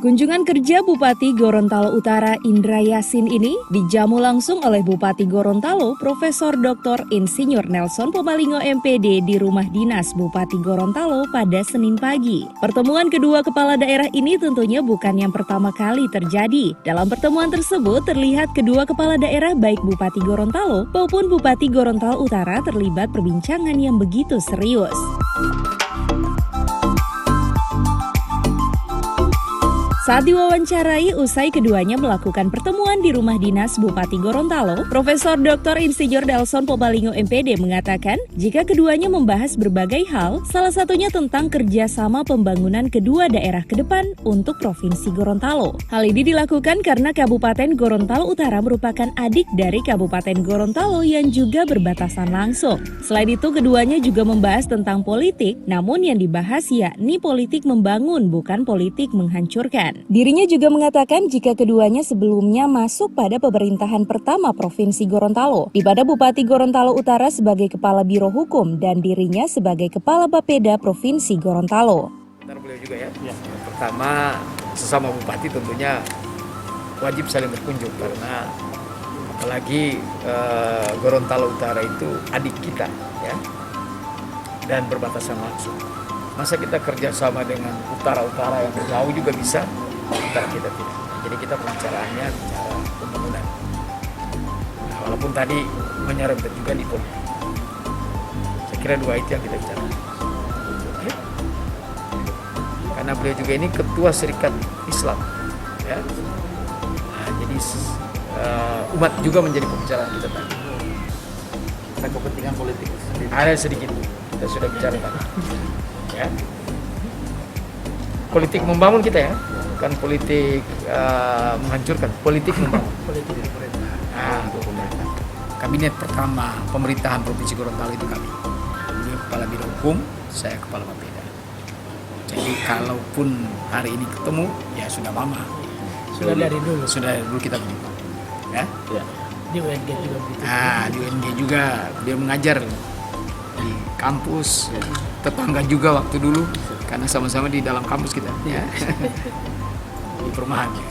Kunjungan kerja Bupati Gorontalo Utara Indra Yasin ini dijamu langsung oleh Bupati Gorontalo Profesor Dr. Insinyur Nelson Pobalingo MPD di rumah dinas Bupati Gorontalo pada Senin pagi. Pertemuan kedua kepala daerah ini tentunya bukan yang pertama kali terjadi. Dalam pertemuan tersebut terlihat kedua kepala daerah baik Bupati Gorontalo maupun Bupati Gorontalo Utara terlibat perbincangan yang begitu serius. Saat diwawancarai usai keduanya melakukan pertemuan di rumah dinas Bupati Gorontalo, Profesor Dr. Insinyur Nelson Pobalingo MPD mengatakan jika keduanya membahas berbagai hal, salah satunya tentang kerjasama pembangunan kedua daerah ke depan untuk Provinsi Gorontalo. Hal ini dilakukan karena Kabupaten Gorontalo Utara merupakan adik dari Kabupaten Gorontalo yang juga berbatasan langsung. Selain itu, keduanya juga membahas tentang politik, namun yang dibahas yakni politik membangun, bukan politik menghancurkan. Dirinya juga mengatakan jika keduanya sebelumnya masuk pada pemerintahan pertama Provinsi Gorontalo, di mana Bupati Gorontalo Utara sebagai Kepala Biro Hukum dan dirinya sebagai Kepala Bapeda Provinsi Gorontalo. Benar beliau juga ya. Pertama, sesama bupati tentunya wajib saling berkunjung karena apalagi Gorontalo Utara itu adik kita ya dan berbatasan langsung. Masa kita kerjasama dengan utara-utara yang jauh juga bisa, utara kita tidak. Jadi kita pembicaraannya bicara pembangunan. Nah, walaupun tadi menyerempet juga di politik. Saya kira dua itu yang kita bicara. Ya. Karena beliau juga ini ketua Serikat Islam, ya. Nah, jadi umat juga menjadi pembicaraan kita tadi. Ada kepentingan politik. Ada sedikit kita sudah bicara tadi. Ya. Politik membangun kita ya, bukan politik menghancurkan, politik membangun. Nah, kabinet pertama pemerintahan Provinsi Gorontalo itu kami. Beliau Kepala Biro Hukum, saya Kepala Bapeda. Jadi kalaupun hari ini ketemu, ya sudah lama. Sudah dari dulu kita begitu. Ya? Ya. Di UNG juga begitu. Di UNG juga dia mengajar di kampus, tetangga juga waktu dulu karena sama-sama di dalam kampus kita ya. Di perumahan ya.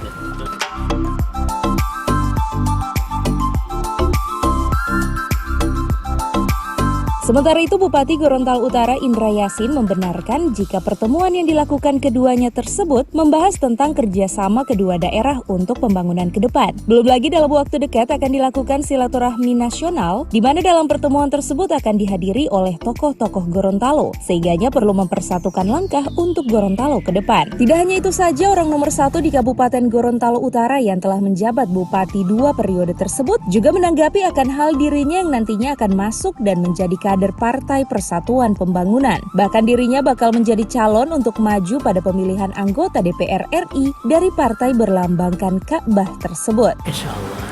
Sementara itu, Bupati Gorontalo Utara Indra Yasin membenarkan jika pertemuan yang dilakukan keduanya tersebut membahas tentang kerjasama kedua daerah untuk pembangunan ke depan. Belum lagi dalam waktu dekat akan dilakukan silaturahmi nasional, di mana dalam pertemuan tersebut akan dihadiri oleh tokoh-tokoh Gorontalo, sehigganya perlu mempersatukan langkah untuk Gorontalo ke depan. Tidak hanya itu saja, orang nomor 1 di Kabupaten Gorontalo Utara yang telah menjabat Bupati 2 periode tersebut juga menanggapi akan hal dirinya yang nantinya akan masuk dan menjadi kader Partai Persatuan Pembangunan. Bahkan dirinya bakal menjadi calon untuk maju pada pemilihan anggota DPR RI dari partai berlambangkan Ka'bah tersebut. Insya Allah.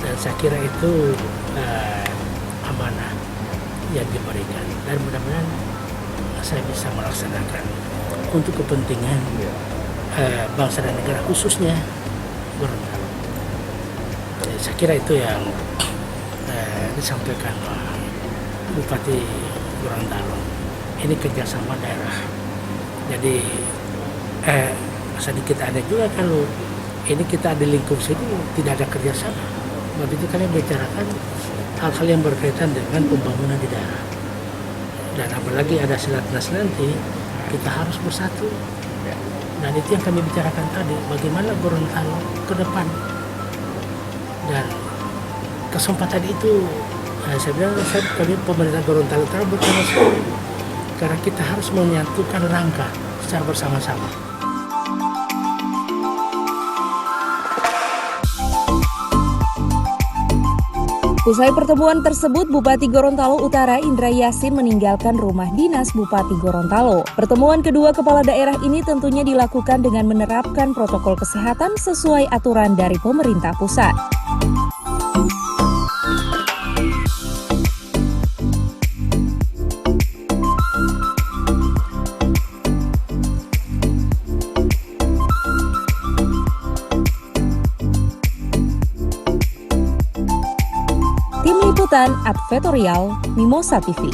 Dan saya kira itu amanah yang diberikan. Dan mudah-mudahan saya bisa melaksanakan untuk kepentingan bangsa dan negara, khususnya Gorontalo. Saya kira itu yang disampaikan Pak Bupati Gorontalo. Ini kerjasama daerah. Jadi sedikit ada juga kalau ini kita di lingkup sini tidak ada kerjasama. Begitu kalian bicarakan hal-hal yang berkaitan dengan pembangunan di daerah. Dan apalagi ada silatnas nanti, kita harus bersatu. Dan itu yang kami bicarakan tadi, bagaimana Gorontalo ke depan. Dan kesempatan itu saya bilang, kami pemerintah Gorontalo Utara bertanggung jawab karena kita harus menyatukan langkah secara bersama-sama. Usai pertemuan tersebut, Bupati Gorontalo Utara Indra Yasin meninggalkan rumah dinas Bupati Gorontalo. Pertemuan kedua kepala daerah ini tentunya dilakukan dengan menerapkan protokol kesehatan sesuai aturan dari pemerintah pusat. Tim Liputan Advertorial Mimosa TV.